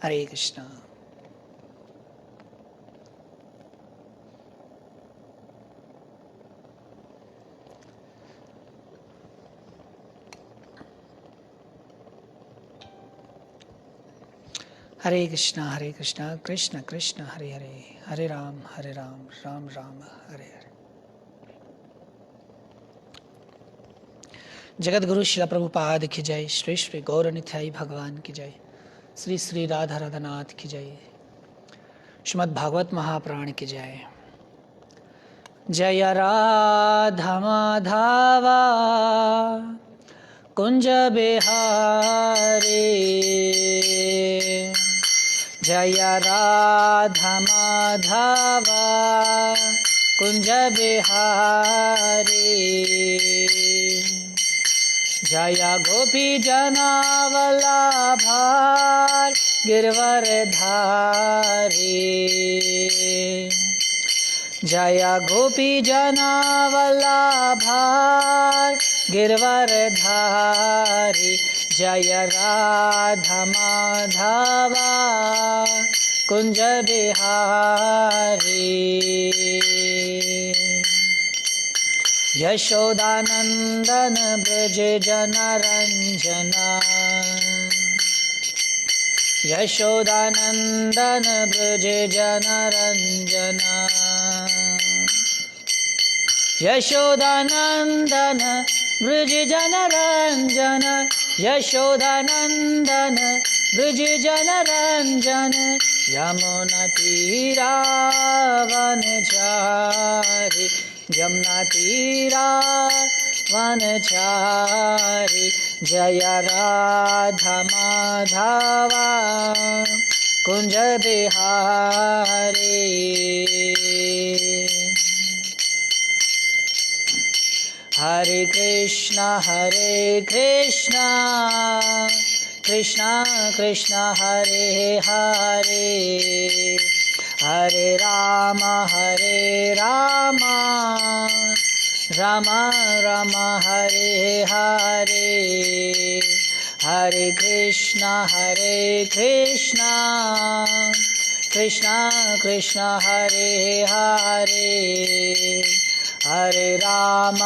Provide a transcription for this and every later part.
हरे कृष्णा। हरे कृष्णा कृष्ण कृष्ण हरे हरे, हरे राम राम राम हरे हरे। जगत गुरु श्रील प्रभुपाद की जय, श्री श्री गौर नित्याई भगवान की जय, श्री श्री राधा राधानाथ की जय, श्रीमद् भागवत महापुराण की जय। जय राधा माधवा कुंज बिहारी, जय राधा माधवा कुंज बिहारी, जय गोपी जनावल्लभा गिरवरधारी, जय गोपी जनावल्लभा गिरवरधारी, जय राधा माधवा कुंज बिहारी। यशोदानंदन ब्रज जनरंजना, यशोदानंदन ब्रज जनरंजना, यशोदानंदन ब्रज जनरंजन, यशोदानंदन ब्रज जनरंजन, यमुना तीरा वनचारी, यमुना तीरा वनचारी, जय राधा माधवा कुंज बिहारी। हरे कृष्णा कृष्णा कृष्णा हरे हरे, हरे राम राम राम हरे हरे, हरे कृष्णा कृष्णा कृष्णा हरे हरे, हरे राम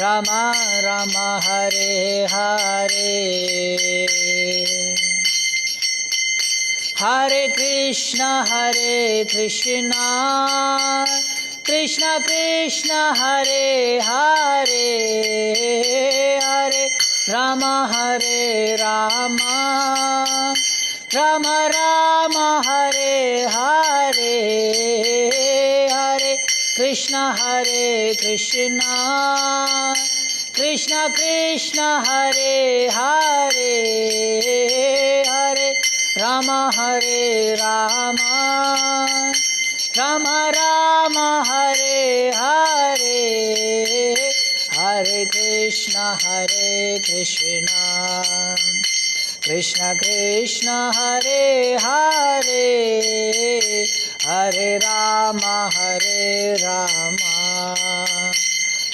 राम राम हरे हरे, हरे कृष्णा कृष्णा कृष्णा हरे हरे, हरे राम राम राम हरे हरे, हरे कृष्णा कृष्णा हरे हरे, हरे राम राम राम हरे हरे, हरे कृष्णा कृष्णा हरे हरे, हरे राम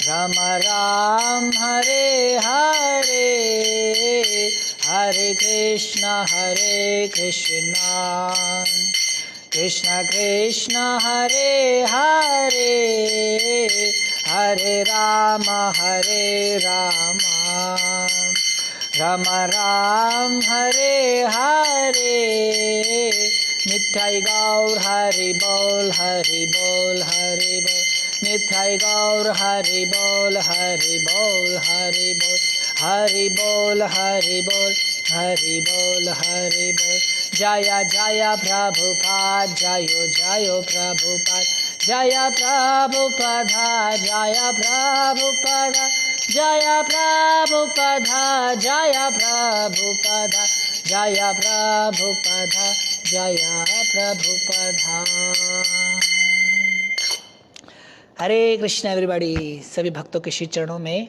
राम राम हरे हरे, हरे कृष्णा कृष्णा हरे हरे, हरे राम राम राम हरे हरे। नित्य गौर हरि बोल हरि बोल हरि बोल, नित्य गौर हरि बोल हरि बोल हरि बोल, हरि बोल हरि बोल हरि बोल हरि बोल। जय जय प्रभुपाद, जय जय प्रभुपाद, जय प्रभुपाद, जय प्रभुपाद, जय प्रभुपाद, जय प्रभुपाद, जय प्रभुपाद, जय प्रभुपाद। हरे कृष्ण एवरीबॉडी। सभी भक्तों के श्री चरणों में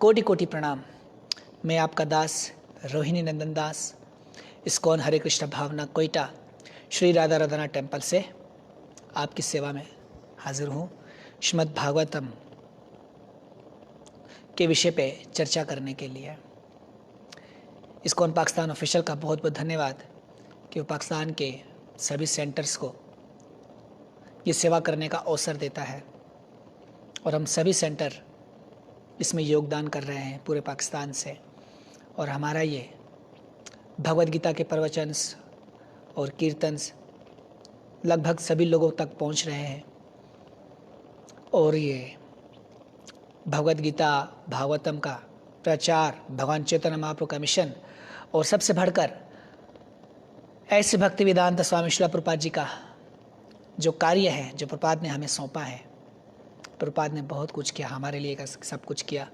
कोटि कोटि प्रणाम। मैं आपका दास रोहिणी नंदन दास, इस्कॉन हरे कृष्ण भावना कोयटा श्री राधा राधानाथ टेम्पल से आपकी सेवा में हाजिर हूँ। श्रीमद् भागवतम के विषय पे चर्चा करने के लिए इस्कॉन पाकिस्तान ऑफिशियल का बहुत बहुत धन्यवाद कि वो पाकिस्तान के सभी सेंटर्स को ये सेवा करने का अवसर देता है और हम सभी सेंटर इसमें योगदान कर रहे हैं पूरे पाकिस्तान से। और हमारा ये भगवद गीता के प्रवचन्स और कीर्तन्स लगभग सभी लोगों तक पहुंच रहे हैं और ये भगवद गीता भागवतम का प्रचार भगवान चैतन्य महाप्रभु का मिशन और सबसे बढ़कर ऐसे भक्ति वेदांत स्वामी श्रील प्रभुपाद जी का जो कार्य है, जो प्रभुपाद ने हमें सौंपा है। प्रभुपाद ने बहुत कुछ किया हमारे लिए, सब कुछ किया।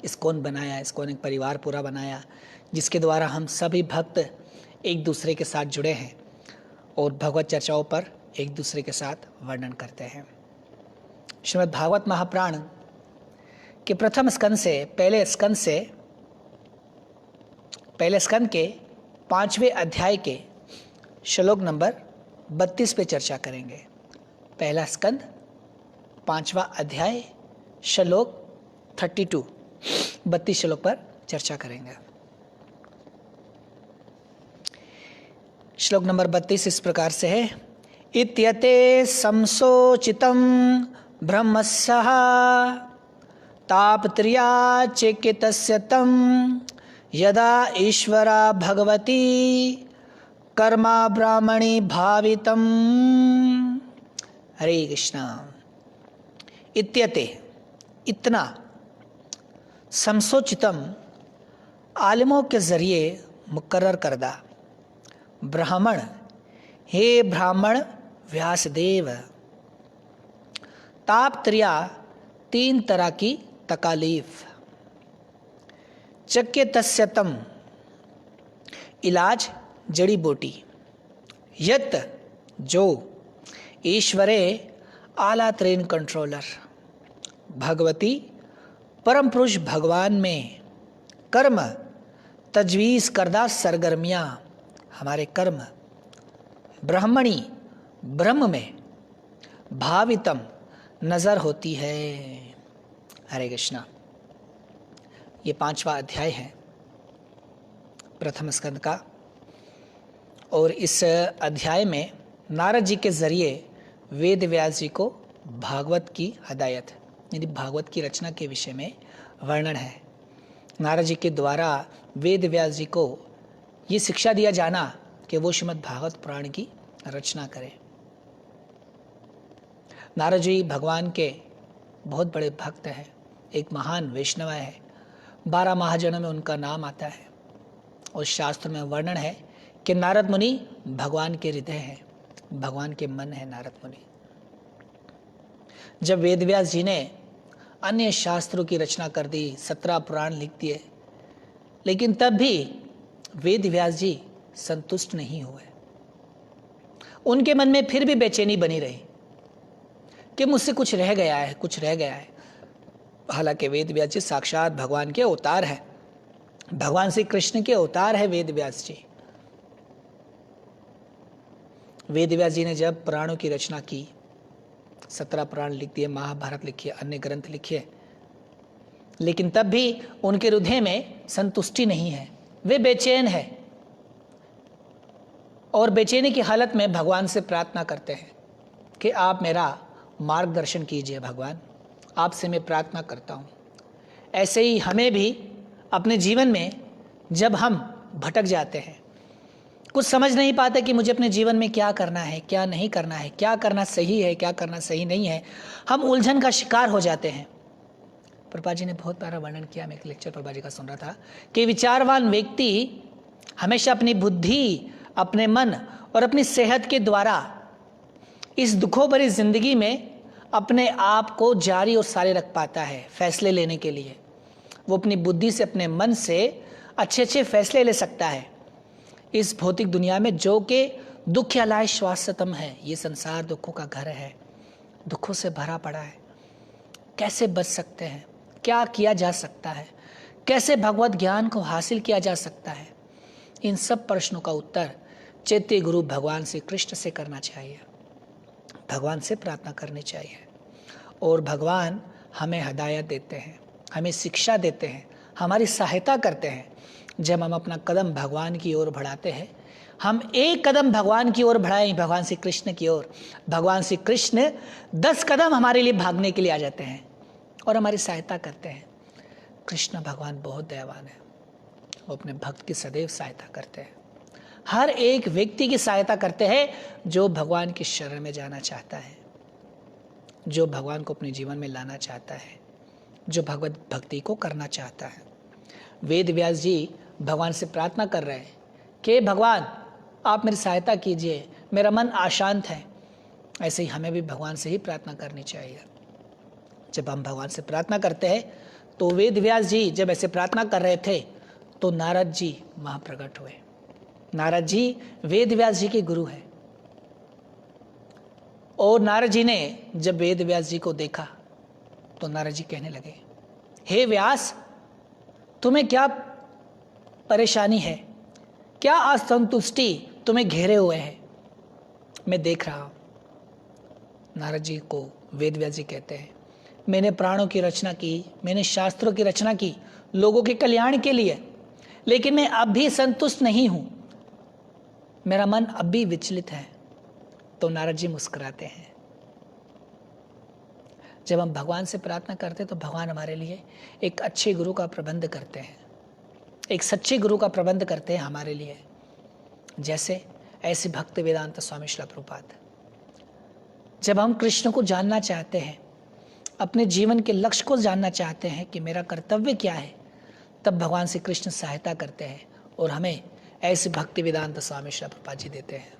इस्कॉन बनाया, इस्कॉन एक परिवार पूरा बनाया जिसके द्वारा हम सभी भक्त एक दूसरे के साथ जुड़े हैं और भगवत चर्चाओं पर एक दूसरे के साथ वर्णन करते हैं। श्रीमद् भागवत महापुराण के प्रथम स्कंद से पहले स्कंद के 5वें अध्याय के श्लोक नंबर 32 पे चर्चा करेंगे। पहला स्कंद 5वां अध्याय श्लोक 32 श्लोक पर चर्चा करेंगे। श्लोक नंबर 32 इस प्रकार से है। इत्यते संसोचितं ब्रह्मस्सः तापत्र्या चेकितस्य तं यदा ईश्वरा भगवती कर्मा ब्राह्मणी भावितम। हरे कृष्णा। इत्यते इतना, समसोचितम आलिमों के जरिए मुकर्रर करदा, ब्राह्मण हे ब्राह्मण व्यासदेव, तापत्र्या 3 तरह की तकालीफ, चक्के तस्यतम इलाज जड़ी बूटी, यत जो ईश्वरे आला ट्रेन कंट्रोलर, भगवती परम पुरुष भगवान में कर्म तजवीज़ करदा सरगर्मियाँ, हमारे कर्म ब्रह्मणी ब्रह्म में भावितम नज़र होती है। हरे कृष्णा। ये 5वां अध्याय है प्रथम स्कंद का और इस अध्याय में नारद जी के ज़रिए वेद व्यास जी को भागवत की हदायत यानी भागवत की रचना के विषय में वर्णन है। नारद जी के द्वारा वेद व्यास जी को ये शिक्षा दिया जाना कि वो श्रीमद् भागवत पुराण की रचना करें। नारद जी भगवान के बहुत बड़े भक्त हैं, एक महान वैष्णव है। 12 महाजनों में उनका नाम आता है और शास्त्र में वर्णन है कि नारद मुनि भगवान के हृदय हैं, भगवान के मन है नारद मुनि। जब वेदव्यास जी ने अन्य शास्त्रों की रचना कर दी, 17 पुराण लिख दिए, लेकिन तब भी वेदव्यास जी संतुष्ट नहीं हुए। उनके मन में फिर भी बेचैनी बनी रही कि मुझसे कुछ रह गया है। हालांकि वेदव्यास जी साक्षात भगवान के अवतार है, भगवान श्री कृष्ण के अवतार है वेदव्यास जी। वेदव्यास जी ने जब पुराणों की रचना की, 17 पुराण लिख दिए, महाभारत लिखी, अन्य ग्रंथ लिखे, लेकिन तब भी उनके हृदय में संतुष्टि नहीं है, वे बेचैन है और बेचैनी की हालत में भगवान से प्रार्थना करते हैं कि आप मेरा मार्गदर्शन कीजिए भगवान, आपसे मैं प्रार्थना करता हूँ। ऐसे ही हमें भी अपने जीवन में जब हम भटक जाते हैं, कुछ समझ नहीं पाते कि मुझे अपने जीवन में क्या करना है, क्या नहीं करना है, क्या करना सही है, क्या करना सही नहीं है, हम उलझन का शिकार हो जाते हैं। प्रभुपाद जी ने बहुत प्यारा वर्णन किया, मैं एक लेक्चर प्रभुपाद जी का सुन रहा था कि विचारवान व्यक्ति हमेशा अपनी बुद्धि, अपने मन और अपनी सेहत के द्वारा इस दुखों भरी जिंदगी में अपने आप को जारी और सारे रख पाता है। फैसले लेने के लिए वो अपनी बुद्धि से, अपने मन से अच्छे फैसले ले सकता है। इस भौतिक दुनिया में जो कि दुख अलाय श्वासतम है, ये संसार दुखों का घर है, दुखों से भरा पड़ा है। कैसे बच सकते हैं, क्या किया जा सकता है, कैसे भगवत ज्ञान को हासिल किया जा सकता है, इन सब प्रश्नों का उत्तर चैत्य गुरु भगवान श्री कृष्ण से करना चाहिए, भगवान से प्रार्थना करनी चाहिए। और भगवान हमें हदायत देते हैं, हमें शिक्षा देते हैं, हमारी सहायता करते हैं जब हम अपना कदम भगवान की ओर बढ़ाते हैं, हम एक कदम भगवान की ओर बढ़ाएं, भगवान श्री कृष्ण की ओर, भगवान श्री कृष्ण 10 कदम हमारे लिए भागने के लिए आ जाते हैं और हमारी सहायता करते हैं। कृष्ण भगवान बहुत दयावान है, वो अपने भक्त की सदैव सहायता करते हैं। हर एक व्यक्ति की सहायता करते हैं जो भगवान की शरण में जाना चाहता है, जो भगवान को अपने जीवन में लाना चाहता है, जो भगवत भक्ति को करना चाहता है। वेद व्यास जी भगवान से प्रार्थना कर रहे हैं कि भगवान आप मेरी सहायता कीजिए, मेरा मन अशांत है। ऐसे ही हमें भी भगवान से ही प्रार्थना करनी चाहिए। जब हम भगवान से प्रार्थना करते हैं तो वेद व्यास जी जब ऐसे प्रार्थना कर रहे थे तो नारद जी वहाँ प्रकट हुए। नारद जी वेद व्यास जी के गुरु हैं और नारद जी ने जब वेद व्यास जी को देखा तो नारद जी कहने लगे, हे व्यास, तुम्हें क्या परेशानी है, क्या असंतुष्टि तुम्हें घेरे हुए है, मैं देख रहा हूं। नारद जी को वेद व्यास जी कहते हैं, मैंने प्राणों की रचना की, मैंने शास्त्रों की रचना की लोगों के कल्याण के लिए, लेकिन मैं अब भी संतुष्ट नहीं हूं, मेरा मन अब भी विचलित है। तो नारद जी मुस्कुराते हैं। जब हम भगवान से प्रार्थना करते हैं तो भगवान हमारे लिए एक अच्छे गुरु का प्रबंध करते हैं, एक सच्चे गुरु का प्रबंध करते हैं हमारे लिए। जैसे ऐसे भक्त वेदांत स्वामी श्रील प्रभुपाद। जब हम कृष्ण को जानना चाहते हैं, अपने जीवन के लक्ष्य को जानना चाहते हैं कि मेरा कर्तव्य क्या है, तब भगवान श्री कृष्ण सहायता करते हैं और हमें ऐसे भक्ति वेदांत स्वामी श्रील प्रभुपाद जी देते हैं।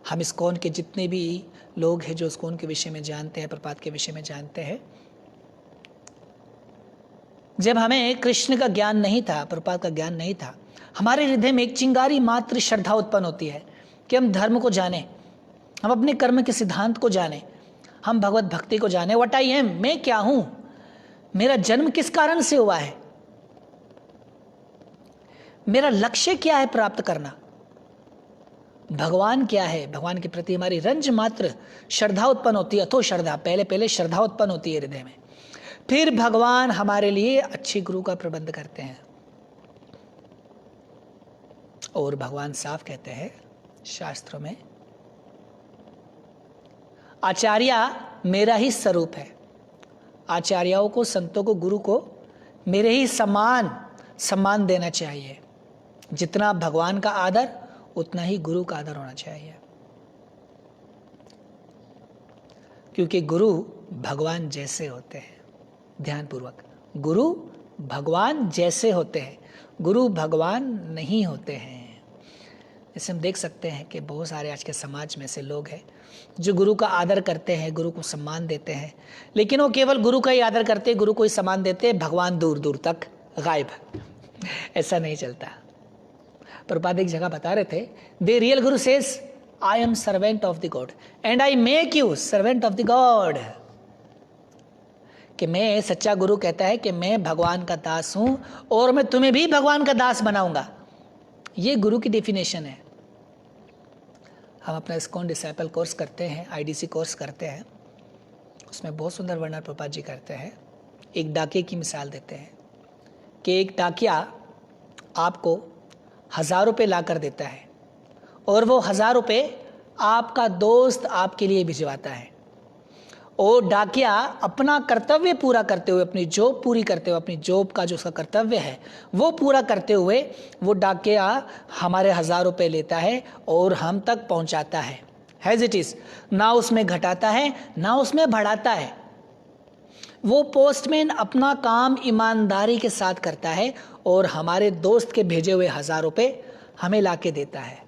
हम इस्कॉन के जितने भी लोग हैं जो इस्कॉन के विषय में जानते हैं, प्रभुपाद के विषय में जानते हैं, जब हमें कृष्ण का ज्ञान नहीं था, प्रभुपाद का ज्ञान नहीं था, हमारे हृदय में एक चिंगारी मात्र श्रद्धा उत्पन्न होती है कि हम धर्म को जाने, हम अपने कर्म के सिद्धांत को जाने, हम भगवत भक्ति को जाने। व्हाट आई एम, मैं क्या हूं, मेरा जन्म किस कारण से हुआ है, मेरा लक्ष्य क्या है प्राप्त करना, भगवान क्या है, भगवान के प्रति हमारी रंज मात्र श्रद्धा उत्पन्न होती है। अथो श्रद्धा, पहले श्रद्धा उत्पन्न होती है हृदय में, फिर भगवान हमारे लिए अच्छे गुरु का प्रबंध करते हैं। और भगवान साफ कहते हैं शास्त्रों में, आचार्य मेरा ही स्वरूप है। आचार्यों को, संतों को, गुरु को मेरे ही सम्मान देना चाहिए। जितना भगवान का आदर उतना ही गुरु का आदर होना चाहिए, क्योंकि गुरु भगवान जैसे होते हैं। ध्यानपूर्वक, गुरु भगवान जैसे होते हैं, गुरु भगवान नहीं होते हैं। जैसे हम देख सकते हैं कि बहुत सारे आज के समाज में से लोग हैं जो गुरु का आदर करते हैं, गुरु को सम्मान देते हैं, लेकिन वो केवल गुरु का ही आदर करते हैं, गुरु को ही सम्मान देते हैं, भगवान दूर दूर तक गायब। ऐसा नहीं चलता। प्रभुपाद एक जगह बता रहे थे, the real Guru says I am servant of the God and I make you servant of the God. कि मैं, सच्चा गुरु कहता है कि मैं भगवान का दास हूं और मैं तुम्हें भी भगवान का दास बनाऊंगा। ये गुरु की डेफिनेशन है। हम अपना इस्कॉन डिसाइपल कोर्स करते हैं, आईडीसी कोर्स करते हैं, उसमें बहुत सुंदर वर्णन प्रभुपाद जी करते हैं। एक डाकिये की मिसाल देते हैं कि एक डाकिया आपको 1000 रुपये ला कर देता है और वो 1000 रुपये आपका दोस्त आपके लिए भिजवाता है, और डाकिया अपना कर्तव्य पूरा करते हुए, अपनी जॉब पूरी करते हुए, अपनी जॉब का जो उसका कर्तव्य है वो पूरा करते हुए, वो डाकिया हमारे 1000 रुपये लेता है और हम तक पहुंचाता है। हैज इट इज, ना उसमें घटाता है ना उसमें बढ़ाता है। वो पोस्टमैन अपना काम ईमानदारी के साथ करता है और हमारे दोस्त के भेजे हुए 1000 रुपये हमें ला के देता है।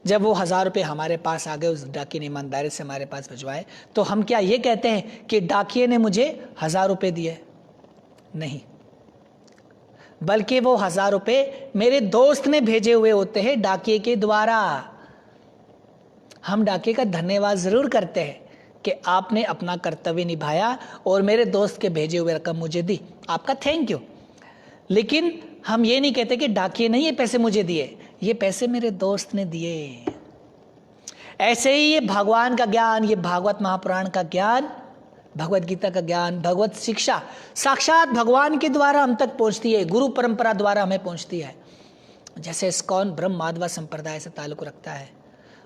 जब वो 1000 रुपये हमारे पास आ गए, उस डाकिये ने ईमानदारी से हमारे पास भिजवाए, तो हम क्या ये कहते हैं कि डाकिये ने मुझे 1000 रुपये दिए? नहीं, बल्कि वो 1000 रुपये मेरे दोस्त ने भेजे हुए होते हैं डाकिये के द्वारा। हम डाकिये का धन्यवाद जरूर करते हैं कि आपने अपना कर्तव्य निभाया और मेरे दोस्त के भेजे हुए रकम मुझे दी, आपका थैंक यू। लेकिन हम ये नहीं कहते कि डाकिये ने ये पैसे मुझे दिए, ये पैसे मेरे दोस्त ने दिए। ऐसे ही ये भगवान का ज्ञान, ये भागवत महापुराण का ज्ञान भगवत गीता का ज्ञान, भगवत शिक्षा साक्षात भगवान के द्वारा हम तक पहुंचती है, गुरु परंपरा द्वारा हमें पहुंचती है। जैसे इस्कॉन ब्रह्म माधवा संप्रदाय से ताल्लुक रखता है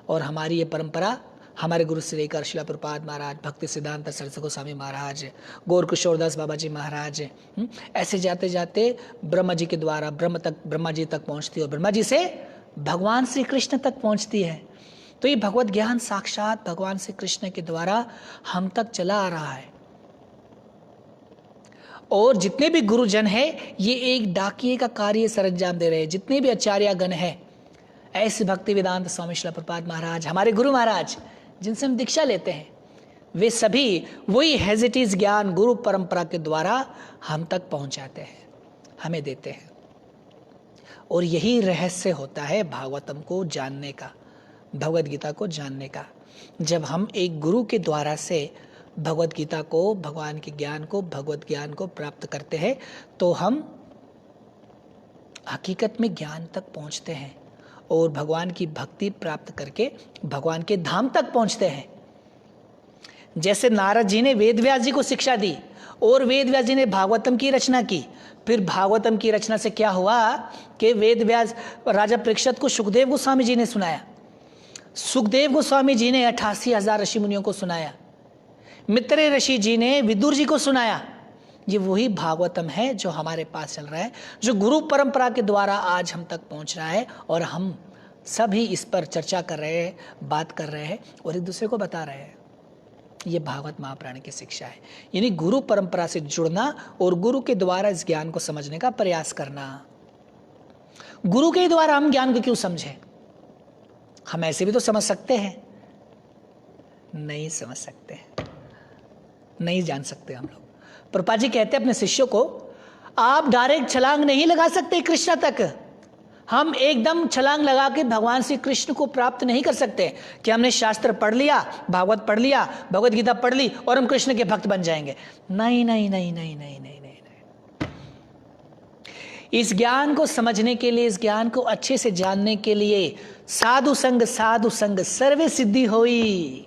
और हमारी ये परंपरा हमारे गुरु से लेकर श्रील प्रभुपाद महाराज, भक्ति सिद्धांत सरस्वती गोस्वामी महाराज, गौर किशोरदास बाबा जी महाराज, ऐसे जाते जाते ब्रह्मा जी के द्वारा ब्रह्मा जी तक पहुंचती है और ब्रह्मा जी से भगवान श्री कृष्ण तक पहुंचती है। तो ये भगवत ज्ञान साक्षात भगवान श्री कृष्ण के द्वारा हम तक चला आ रहा है। और जितने भी गुरुजन हैं ये एक डाकिये का कार्य सरंजाम दे रहे हैं। जितने भी आचार्यगण हैं, ऐसे भक्ति वेदांत स्वामी श्रील प्रभुपाद महाराज, हमारे गुरु महाराज जिनसे हम दीक्षा लेते हैं, वे सभी वही हेजिटीज ज्ञान गुरु परंपरा के द्वारा हम तक पहुंचाते हैं, हमें देते हैं। और यही रहस्य होता है भागवतम को जानने का, भगवत गीता को जानने का। जब हम एक गुरु के द्वारा से भगवत गीता को, भगवान के ज्ञान को, भगवत ज्ञान को प्राप्त करते हैं तो हम हकीकत में ज्ञान तक पहुंचते हैं और भगवान की भक्ति प्राप्त करके भगवान के धाम तक पहुंचते हैं। जैसे नारद जी ने वेदव्यास जी को शिक्षा दी और वेदव्यास जी ने भागवतम की रचना की। फिर भागवतम की रचना से क्या हुआ कि वेदव्यास राजा परीक्षित को सुखदेव गोस्वामी जी ने सुनाया, सुखदेव गोस्वामी जी ने 88,000 ऋषि मुनियों को सुनाया, मित्र ऋषि जी ने विदुर जी को सुनाया। ये वही भागवतम है जो हमारे पास चल रहा है, जो गुरु परंपरा के द्वारा आज हम तक पहुंच रहा है और हम सभी इस पर चर्चा कर रहे हैं, बात कर रहे हैं और एक दूसरे को बता रहे हैं। ये भागवत महापुराण की शिक्षा है, यानी गुरु परंपरा से जुड़ना और गुरु के द्वारा इस ज्ञान को समझने का प्रयास करना। गुरु के द्वारा हम ज्ञान को क्यों समझें? हम ऐसे भी तो समझ सकते हैं, नहीं समझ सकते, नहीं जान सकते हम लोग। प्रभुपाद जी कहते हैं अपने शिष्यों को, आप डायरेक्ट छलांग नहीं लगा सकते कृष्ण तक। हम एकदम छलांग लगा के भगवान श्री कृष्ण को प्राप्त नहीं कर सकते कि हमने शास्त्र पढ़ लिया, भागवत पढ़ लिया, भगवत गीता पढ़ ली और हम कृष्ण के भक्त बन जाएंगे। नहीं नहीं नहीं नहीं नहीं नहीं नहीं, नहीं। इस ज्ञान को समझने के लिए, इस ज्ञान को अच्छे से जानने के लिए साधु संग सर्वे सिद्धि होई।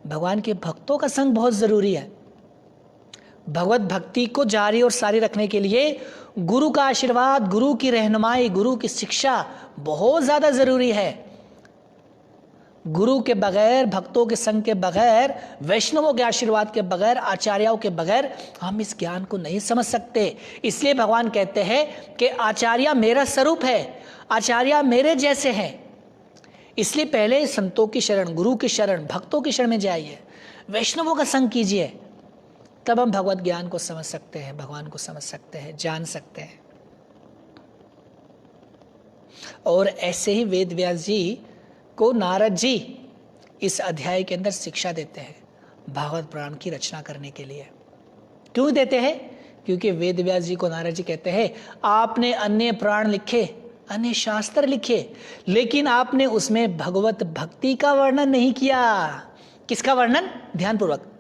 भगवान के भक्तों का संग बहुत जरूरी है। भगवत भक्ति को जारी और सारी रखने के लिए गुरु का आशीर्वाद, गुरु की रहनुमाई, गुरु की शिक्षा बहुत ज्यादा जरूरी है। गुरु के बगैर, भक्तों के संग के बगैर, वैष्णवों के आशीर्वाद के बगैर, आचार्यों के बगैर हम इस ज्ञान को नहीं समझ सकते। इसलिए भगवान कहते हैं कि आचार्य मेरा स्वरूप है, आचार्य मेरे जैसे हैं। इसलिए पहले संतों की शरण, गुरु की शरण, भक्तों की शरण में जाइए, वैष्णवों का संग कीजिए, तब हम भगवत ज्ञान को समझ सकते हैं, भगवान को समझ सकते हैं, जान सकते हैं। और ऐसे ही वेद व्यास जी को नारद जी इस अध्याय के अंदर शिक्षा देते हैं भागवत पुराण की रचना करने के लिए। क्यों देते हैं? क्योंकि वेद व्यास जी को नारद जी कहते हैं, आपने अन्य पुराण लिखे, अन्य शास्त्र लिखे, लेकिन आपने उसमें भगवत भक्ति का वर्णन नहीं किया। किसका वर्णन? ध्यानपूर्वक,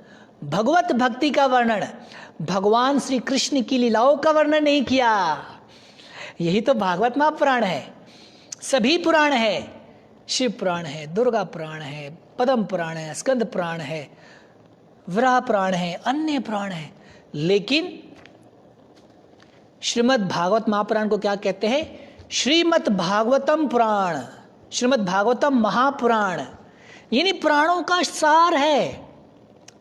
भगवत भक्ति का वर्णन, भगवान श्री कृष्ण की लीलाओं का वर्णन नहीं किया। यही तो भागवत महापुराण है। सभी पुराण है, शिव पुराण है, दुर्गा पुराण है, पद्म पुराण है, स्कंद पुराण है, वराह पुराण है, अन्य पुराण है, लेकिन श्रीमद् भागवत महापुराण को क्या कहते हैं? श्रीमद् भागवतम पुराण, श्रीमद् भागवतम महापुराण, यानी पुराणों का सार है।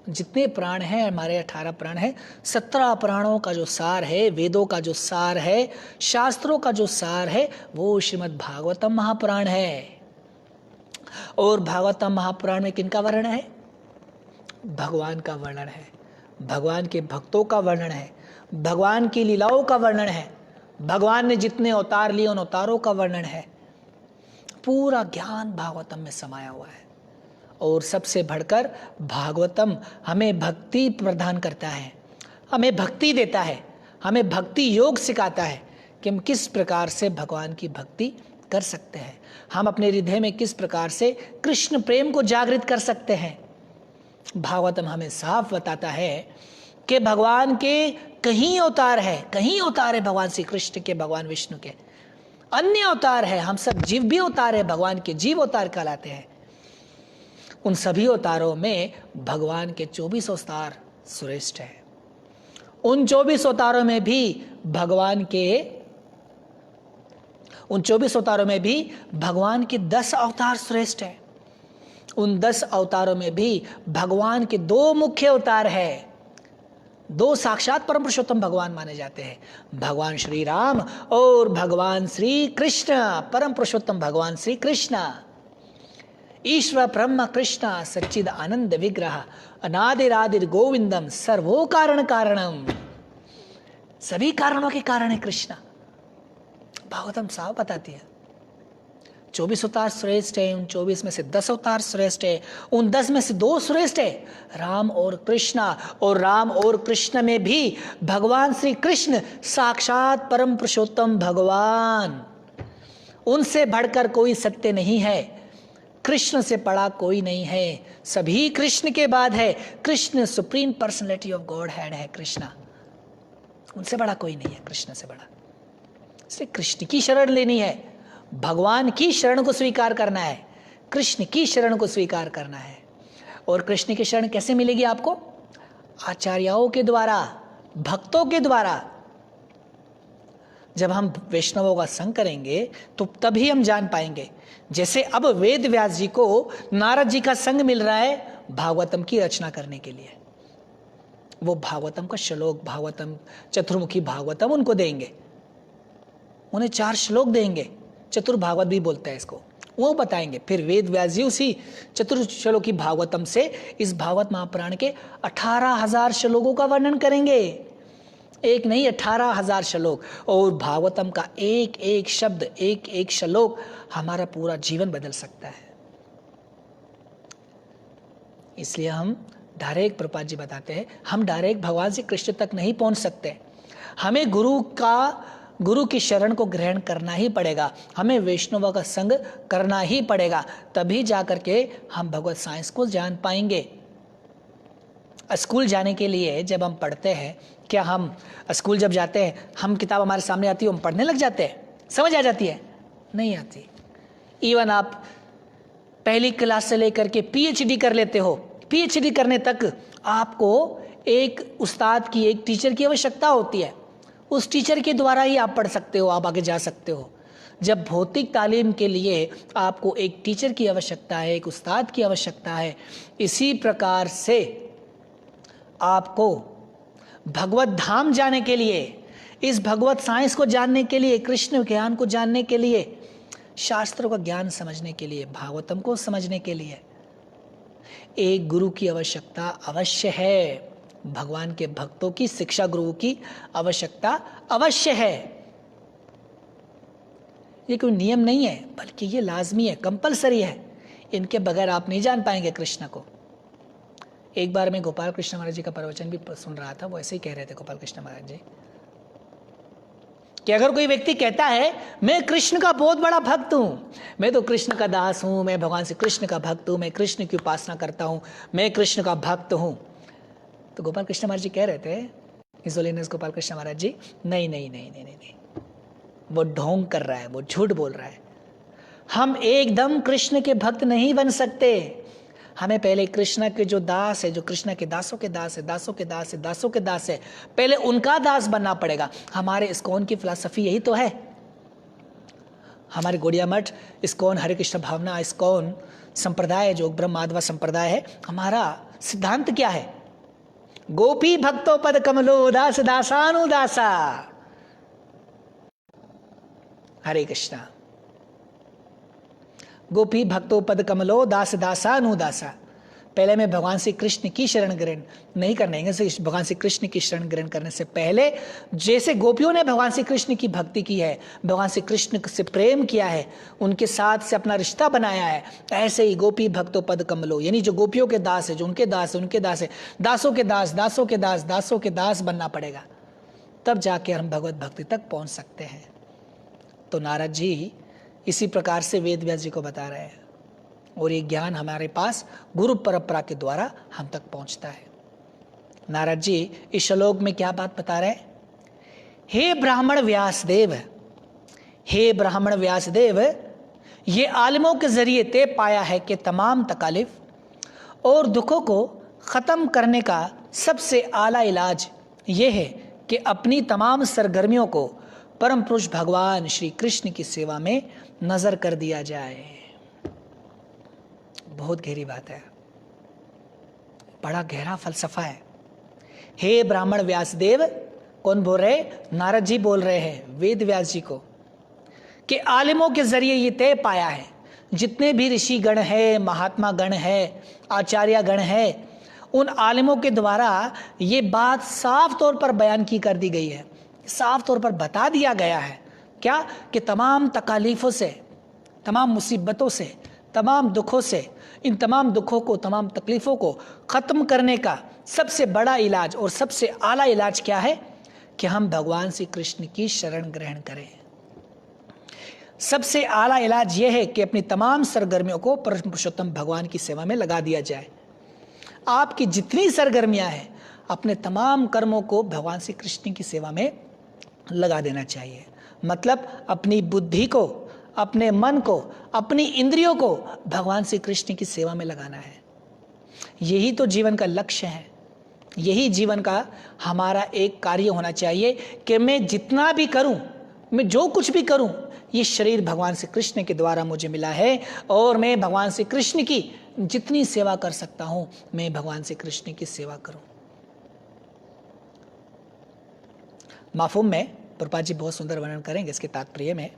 जितने पुराण हैं, हमारे 18 पुराण हैं, 17 पुराणों का जो सार है, वेदों का जो सार है, शास्त्रों का जो सार है, वो श्रीमद् भागवतम महापुराण है। और भागवतम महापुराण में किनका वर्णन है? भगवान का वर्णन है, भगवान के भक्तों का वर्णन है, भगवान की लीलाओं का वर्णन है, भगवान ने जितने अवतार लिए उन अवतारों का वर्णन है। पूरा ज्ञान भागवतम में समाया हुआ है। और सबसे बढ़कर भागवतम हमें भक्ति प्रदान करता है, हमें भक्ति देता है, हमें भक्ति योग सिखाता है कि हम किस प्रकार से भगवान की भक्ति कर सकते हैं, हम अपने हृदय में किस प्रकार से कृष्ण प्रेम को जागृत कर सकते हैं। भागवतम हमें साफ बताता है कि भगवान के कहीं अवतार है, कहीं अवतार है भगवान श्री कृष्ण के, भगवान विष्णु के, अन्य अवतार है, हम सब जीव भी अवतार है, भगवान के जीव अवतार कहलाते हैं। उन सभी अवतारों में भगवान के 24 अवतार श्रेष्ठ है। उन 24 अवतारों में भी भगवान के 10 अवतार श्रेष्ठ है। उन 10 अवतारों में भी भगवान के 2 मुख्य अवतार है, 2 साक्षात परम पुरुषोत्तम भगवान माने जाते हैं, भगवान श्री राम और भगवान श्री कृष्ण। परम पुरुषोत्तम भगवान श्री कृष्ण, ईश्वर ब्रह्म कृष्ण सच्चिद आनंद विग्रह अनादिरादिर गोविंदम सर्वो कारण कारणम। सभी कारणों के कारण है कृष्ण। भागवतम साफ बताती है 24 अवतार श्रेष्ठ है, उन 24 में से 10 अवतार श्रेष्ठ है, उन 10 में से 2 श्रेष्ठ है, राम और कृष्ण। और राम और कृष्ण में भी भगवान श्री कृष्ण साक्षात परम पुरुषोत्तम भगवान, उनसे बढ़कर कोई सत्य नहीं है, कृष्ण से बड़ा कोई नहीं है, सभी कृष्ण के बाद है। Krishna supreme personality of God head है कृष्ण, उनसे बड़ा कोई नहीं है, कृष्ण से बड़ा। इसलिए कृष्ण की शरण लेनी है, भगवान की शरण को स्वीकार करना है, कृष्ण की शरण को स्वीकार करना है। और कृष्ण की शरण कैसे मिलेगी आपको? आचार्यों के द्वारा, भक्तों के द्वारा। जब हम वैष्णवों का संग करेंगे तो तभी हम जान पाएंगे। जैसे अब वेद व्यास जी को नारद जी का संग मिल रहा है भागवतम की रचना करने के लिए, वो भागवतम का श्लोक, भागवतम चतुर्मुखी भागवतम उनको देंगे, उन्हें 4 श्लोक देंगे, चतुर्भागवत भी बोलते हैं इसको, वो बताएंगे। फिर वेद व्यास जी उसी चतुर्श्लोकी भागवतम से इस भागवत महापुराण के 18,000 श्लोकों का वर्णन करेंगे। एक नहीं, 18,000 श्लोक। और भागवतम का एक एक शब्द, एक एक श्लोक हमारा पूरा जीवन बदल सकता है। इसलिए हम डायरेक्ट, प्रभुपाद जी बताते हैं, हम डायरेक्ट भगवान श्री कृष्ण तक नहीं पहुंच सकते, हमें गुरु की शरण को ग्रहण करना ही पड़ेगा, हमें वैष्णव का संग करना ही पड़ेगा, तभी जाकर के हम भगवत साइंस को जान पाएंगे। स्कूल जाने के लिए जब हम पढ़ते हैं, क्या हम स्कूल जब जाते हैं, हम किताब हमारे सामने आती है, हम पढ़ने लग जाते हैं, समझ आ जाती है? नहीं आती। इवन आप पहली क्लास से लेकर के पीएचडी कर लेते हो, पीएचडी करने तक आपको एक उस्ताद की, एक टीचर की आवश्यकता होती है। उस टीचर के द्वारा ही आप पढ़ सकते हो, आप आगे जा सकते हो। जब भौतिक तालीम के लिए आपको एक टीचर की आवश्यकता है, एक उस्ताद की आवश्यकता है, इसी प्रकार से आपको भगवत धाम जाने के लिए, इस भगवत साइंस को जानने के लिए, कृष्ण ज्ञान को जानने के लिए, शास्त्रों का ज्ञान समझने के लिए, भागवतम को समझने के लिए एक गुरु की आवश्यकता अवश्य है। भगवान के भक्तों की शिक्षा गुरु की आवश्यकता अवश्य है। ये कोई नियम नहीं है, बल्कि ये लाजमी है, कंपलसरी है। इनके बगैर आप नहीं जान पाएंगे कृष्ण को। एक बार मैं गोपाल कृष्ण महाराज जी का प्रवचन भी सुन रहा था, वो ऐसे ही कह रहे थे गोपाल कृष्ण महाराज जी कि अगर कोई व्यक्ति कहता है मैं कृष्ण का बहुत बड़ा भक्त हूं, मैं तो कृष्ण का दास हूं, मैं भगवान श्री कृष्ण का भक्त हूं, मैं कृष्ण की उपासना करता हूं, मैं कृष्ण का भक्त हूं, तो गोपाल कृष्ण महाराज जी कह रहे थे, हिज होलीनेस गोपाल कृष्ण महाराज जी, नहीं नहीं नहीं नहीं नहीं, वो ढोंग कर रहा है, वो झूठ बोल रहा है। हम एकदम कृष्ण के भक्त नहीं बन सकते। हमें पहले कृष्ण के जो दास है, जो कृष्ण के दासों के दास है, दासों के दास है, दासों के दास है, पहले उनका दास बनना पड़ेगा। हमारे इस्कॉन की फिलॉसफी यही तो है। हमारे गौड़िया मठ इस्कॉन हरे कृष्ण भावना इस्कॉन संप्रदाय, जो ब्रह्म माधवा संप्रदाय है, हमारा सिद्धांत क्या है? गोपी भक्तो पद कमलो दास दासानुदासा। हरे कृष्णा। गोपी भक्तो पद कमलो दास दासानुदासा। पहले मैं भगवान श्री कृष्ण की शरण ग्रहण नहीं करने, भगवान श्री कृष्ण की शरण ग्रहण करने से पहले जैसे गोपियों ने भगवान श्री कृष्ण की भक्ति की है, भगवान श्री कृष्ण से प्रेम किया है, उनके साथ से अपना रिश्ता बनाया है, ऐसे ही गोपी भक्तो पद कमलो, यानी जो गोपियों के दास है, जो उनके दास है, उनके दास है, दासों के दास, दासों के दास, दासों के दास बनना पड़ेगा, तब जाके हम भगवत भक्ति तक पहुंच सकते हैं। तो नारद जी इसी प्रकार से वेद व्यास जी को बता रहे हैं, और ये ज्ञान हमारे पास गुरु परंपरा के द्वारा हम तक पहुंचता है। नारद जी इस श्लोक में क्या बात बता रहे हैं? हे ब्राह्मण व्यासदेव, हे ब्राह्मण व्यासदेव, ये आलिमों के जरिए ते पाया है कि तमाम तकालिफ और दुखों को ख़त्म करने का सबसे आला इलाज ये है कि अपनी तमाम सरगर्मियों को परम पुरुष भगवान श्री कृष्ण की सेवा में नज़र कर दिया जाए। बहुत गहरी बात है, बड़ा गहरा फलसफा है। हे ब्राह्मण व्यासदेव, कौन बोल रहे? नारद जी बोल रहे हैं वेद व्यास जी को, कि आलिमों के जरिए ये तय पाया है, जितने भी ऋषि गण है, महात्मा गण है, आचार्य गण है, उन आलिमों के द्वारा ये बात साफ तौर पर बयान की कर दी गई है, साफ तौर पर बता दिया गया है क्या, कि तमाम तकालीफों से, तमाम मुसीबतों से, तमाम दुखों से, इन तमाम दुखों को, तमाम तकलीफ़ों को ख़त्म करने का सबसे बड़ा इलाज और सबसे आला इलाज क्या है, कि हम भगवान श्री कृष्ण की शरण ग्रहण करें। सबसे आला इलाज यह है कि अपनी तमाम सरगर्मियों को परम पुरुषोत्तम भगवान की सेवा में लगा दिया जाए। आपकी जितनी सरगर्मियां हैं, अपने तमाम कर्मों को भगवान श्री कृष्ण की सेवा में लगा देना चाहिए। मतलब अपनी बुद्धि को, अपने मन को, अपनी इंद्रियों को भगवान श्री कृष्ण की सेवा में लगाना है। यही तो जीवन का लक्ष्य है, यही जीवन का हमारा एक कार्य होना चाहिए कि मैं जितना भी करूं, मैं जो कुछ भी करूं, ये शरीर भगवान श्री कृष्ण के द्वारा मुझे मिला है और मैं भगवान श्री कृष्ण की जितनी सेवा कर सकता हूं, मैं भगवान श्री कृष्ण की सेवा करूं। माफूम में प्रभुपाद जी बहुत सुंदर वर्णन करेंगे इसके तात्पर्य में।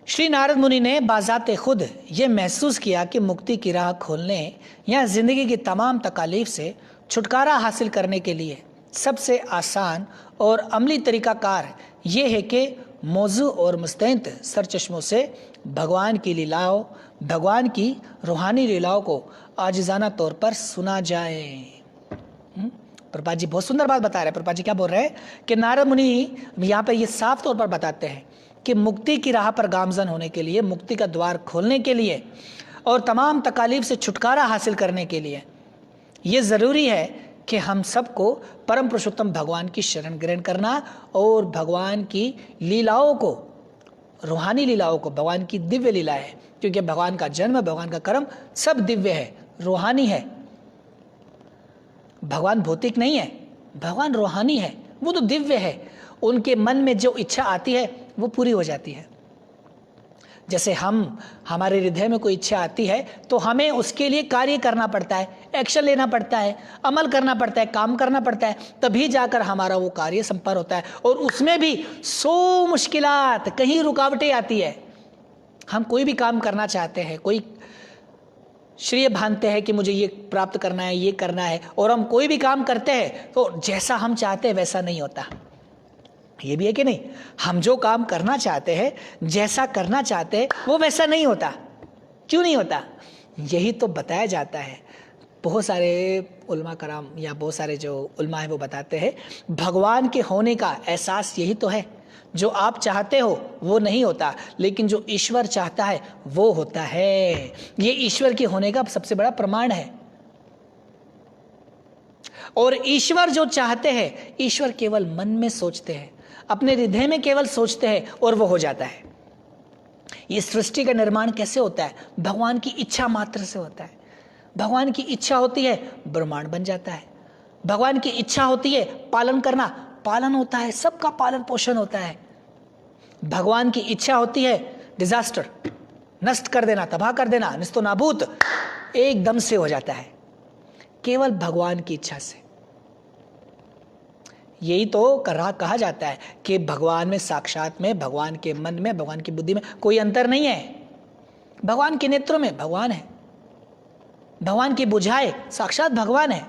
श्री नारद मुनि ने बाज़ाते खुद ये महसूस किया कि मुक्ति की राह खोलने या जिंदगी की तमाम तकालीफ से छुटकारा हासिल करने के लिए सबसे आसान और अमली तरीकाकार ये है कि मौजू और मुस्तैद सरचश्मों से भगवान की लीलाओं, भगवान की रूहानी लीलाओं को आजिज़ाना तौर पर सुना जाए। प्रभुपाद जी बहुत सुंदर बात बता रहे हैं। प्रभुपाद जी क्या बोल रहे हैं कि नारद मुनि यहाँ पर ये साफ तौर पर बताते हैं कि मुक्ति की राह पर गामजन होने के लिए, मुक्ति का द्वार खोलने के लिए और तमाम तकालीफ से छुटकारा हासिल करने के लिए ये ज़रूरी है कि हम सबको परम पुरुषोत्तम भगवान की शरण ग्रहण करना और भगवान की लीलाओं को, रूहानी लीलाओं को, भगवान की दिव्य लीला है, क्योंकि भगवान का जन्म, भगवान का कर्म सब दिव्य है, रूहानी है। भगवान भौतिक नहीं है, भगवान रूहानी है, वो तो दिव्य है। उनके मन में जो इच्छा आती है वो पूरी हो जाती है। जैसे हमारे हृदय में कोई इच्छा आती है तो हमें उसके लिए कार्य करना पड़ता है, एक्शन लेना पड़ता है, अमल करना पड़ता है, काम करना पड़ता है, तभी जाकर हमारा वो कार्य संपन्न होता है। और उसमें भी 100 मुश्किलात, कहीं रुकावटें आती है। हम कोई भी काम करना चाहते हैं, कोई श्रेय भानते हैं कि मुझे ये प्राप्त करना है, ये करना है, और हम कोई भी काम करते हैं तो जैसा हम चाहते हैं वैसा नहीं होता। ये भी है कि नहीं? हम जो काम करना चाहते हैं, जैसा करना चाहते हैं, वो वैसा नहीं होता। क्यों नहीं होता? यही तो बताया जाता है। बहुत सारे उलमा कराम या बहुत सारे जो उलमा है वो बताते हैं, भगवान के होने का एहसास यही तो है। जो आप चाहते हो वो नहीं होता, लेकिन जो ईश्वर चाहता है वो होता है। ये ईश्वर के होने का सबसे बड़ा प्रमाण है। और ईश्वर जो चाहते हैं, ईश्वर केवल मन में सोचते हैं, अपने हृदय में केवल सोचते हैं और वो हो जाता है। ये सृष्टि का निर्माण कैसे होता है? भगवान की इच्छा मात्र से होता है। भगवान की इच्छा होती है, ब्रह्मांड बन जाता है। भगवान की इच्छा होती है पालन करना, पालन होता है, सबका पालन पोषण होता है। भगवान की इच्छा होती है डिजास्टर, नष्ट कर देना, तबाह कर देना, निस्तो नाबूद एकदम से हो जाता है, केवल भगवान की इच्छा से। यही तो कहा जाता है कि भगवान में, साक्षात में, भगवान के मन में, भगवान की बुद्धि में कोई अंतर नहीं है। भगवान के नेत्रों में भगवान है, भगवान की बुझाए साक्षात भगवान है।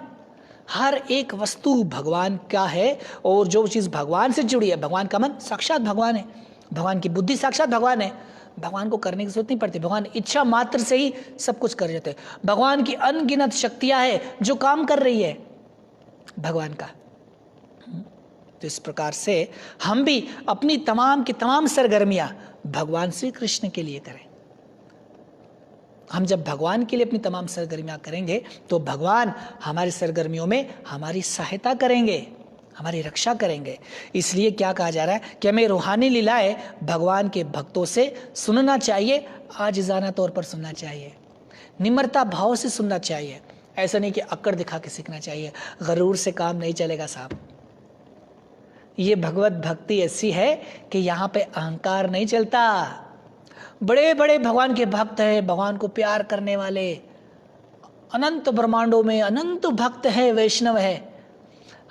हर एक वस्तु भगवान का है, और जो चीज़ भगवान से जुड़ी है, भगवान का मन साक्षात भगवान है, भगवान की बुद्धि साक्षात भगवान है। भगवान को करने की जरूरत नहीं पड़ती, भगवान इच्छा मात्र से ही सब कुछ कर जाते हैं। भगवान की अनगिनत शक्तियां हैं जो काम कर रही है भगवान का। तो इस प्रकार से हम भी अपनी तमाम की तमाम सरगर्मियां भगवान श्री कृष्ण के लिए करें। हम जब भगवान के लिए अपनी तमाम सरगर्मियां करेंगे तो भगवान हमारी सरगर्मियों में हमारी सहायता करेंगे, हमारी रक्षा करेंगे। इसलिए क्या कहा जा रहा है कि हमें रूहानी लीलाएं भगवान के भक्तों से सुनना चाहिए, आजिज़ाना तौर पर सुनना चाहिए। निम्रता भाव से सुनना चाहिए। ऐसा नहीं कि अक्कड़ दिखा के सीखना चाहिए। गरूर से काम नहीं चलेगा साहब। ये भगवत भक्ति ऐसी है कि यहाँ पे अहंकार नहीं चलता। बड़े बड़े भगवान के भक्त हैं, भगवान को प्यार करने वाले, अनंत ब्रह्मांडों में अनंत भक्त है, वैष्णव है।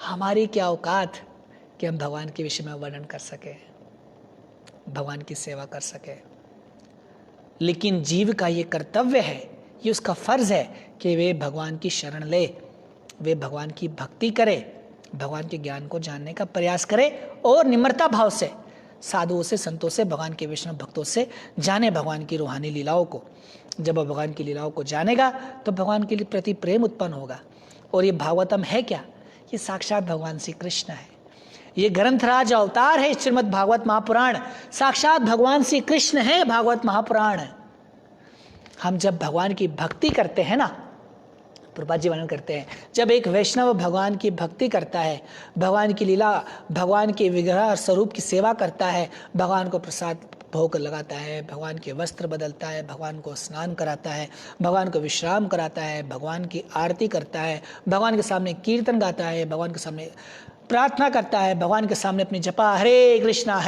हमारी क्या औकात कि हम भगवान के विषय में वर्णन कर सके, भगवान की सेवा कर सके। लेकिन जीव का ये कर्तव्य है, ये उसका फर्ज है कि वे भगवान की शरण ले, वे भगवान की भक्ति करे, भगवान के ज्ञान को जानने का प्रयास करे और निम्रता भाव से साधुओं से, संतों से, भगवान के वैष्णव भक्तों से जाने भगवान की रूहानी लीलाओं को। जब वह भगवान की लीलाओं को जानेगा तो भगवान के प्रति प्रेम उत्पन्न होगा। और ये भागवतम है क्या? ये साक्षात भगवान श्री कृष्ण है। ये ग्रंथराज अवतार है श्रीमद् भागवत महापुराण। साक्षात भगवान श्री कृष्ण है भागवत महापुराण। हम जब भगवान की भक्ति करते हैं ना, प्रभुपाद जी वर्णन करते हैं, जब एक वैष्णव भगवान की भक्ति करता है, भगवान की लीला, भगवान के विग्रह स्वरूप की सेवा करता है, भगवान को प्रसाद भोग लगाता है, भगवान के वस्त्र बदलता है, भगवान को स्नान कराता है, भगवान को विश्राम कराता है, भगवान की आरती करता है, भगवान के सामने कीर्तन गाता है, भगवान के सामने प्रार्थना करता है, भगवान के सामने अपनी जपा हरे कृष्णा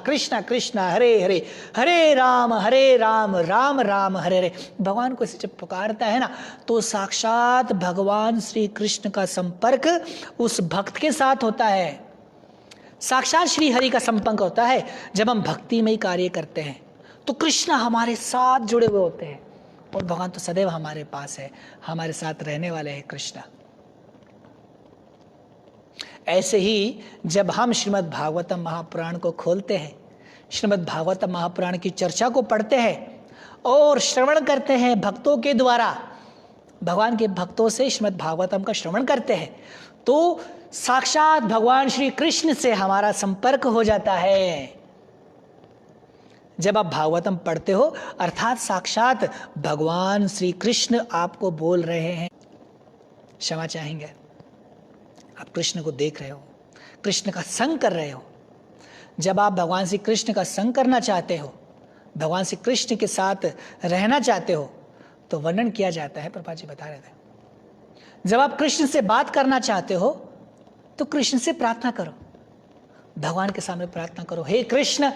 कृष्णा कृष्णा हरे हरे, हरे राम राम राम हरे हरे, भगवान को इसे जब पुकारता है ना, तो साक्षात भगवान श्री कृष्ण का संपर्क उस भक्त के साथ होता है। साक्षात श्री हरि का संपर्क होता है। जब हम भक्ति में ही कार्य करते हैं तो कृष्ण हमारे साथ जुड़े हुए होते हैं और भगवान तो सदैव हमारे पास है, हमारे साथ रहने वाले हैं कृष्ण। ऐसे ही जब हम श्रीमद् भागवतम महापुराण को खोलते हैं, श्रीमद् भागवतम महापुराण की चर्चा को पढ़ते हैं और श्रवण करते हैं भक्तों के द्वारा, भगवान के भक्तों से श्रीमद् भागवतम का श्रवण करते हैं, तो साक्षात भगवान श्री कृष्ण से हमारा संपर्क हो जाता है। जब आप भागवतम पढ़ते हो अर्थात साक्षात भगवान श्री कृष्ण आपको बोल रहे हैं। क्षमा चाहेंगे, आप कृष्ण को देख रहे हो, कृष्ण का संग कर रहे हो। जब आप भगवान श्री कृष्ण का संग करना चाहते हो, भगवान श्री कृष्ण के साथ रहना चाहते हो, तो वर्णन किया जाता है, प्रभुपाद जी बता रहे थे, जब आप कृष्ण से बात करना चाहते हो तो कृष्ण से प्रार्थना करो, भगवान के सामने प्रार्थना करो, हे कृष्ण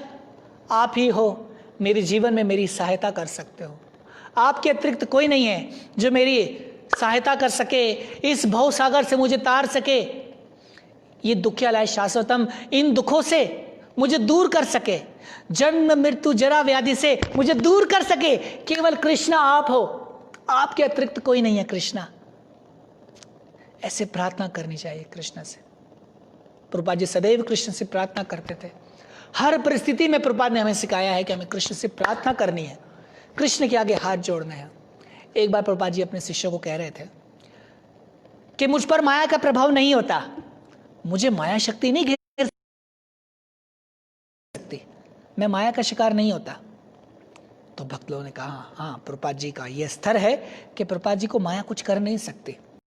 आप ही हो, मेरे जीवन में मेरी सहायता कर सकते हो, आपके अतिरिक्त कोई नहीं है जो मेरी सहायता कर सके, इस भव सागर से मुझे तार सके, ये दुख्यालय शाश्वतम, इन दुखों से मुझे दूर कर सके, जन्म मृत्यु जरा व्याधि से मुझे दूर कर सके, केवल कृष्णा आप हो, आपके अतिरिक्त कोई नहीं है कृष्णा। ऐसे प्रार्थना करनी चाहिए कृष्ण से। प्रभुपाद जी सदैव कृष्ण से प्रार्थना करते थे। हर परिस्थिति में प्रभुपाद ने हमें सिखाया है कि हमें कृष्ण से प्रार्थना करनी है, कृष्ण के आगे हाथ जोड़ना है। एक बार प्रभुपाद जी अपने शिष्यों को कह रहे थे कि मुझ पर माया का प्रभाव नहीं होता, मुझे माया शक्ति नहीं घेर सकती, मैं माया का शिकार नहीं होता। तो भक्त लोगों ने कहा हाँ प्रभुपाद जी का यह स्तर है कि प्रभुपाद जी को माया कुछ कर नहीं सकती।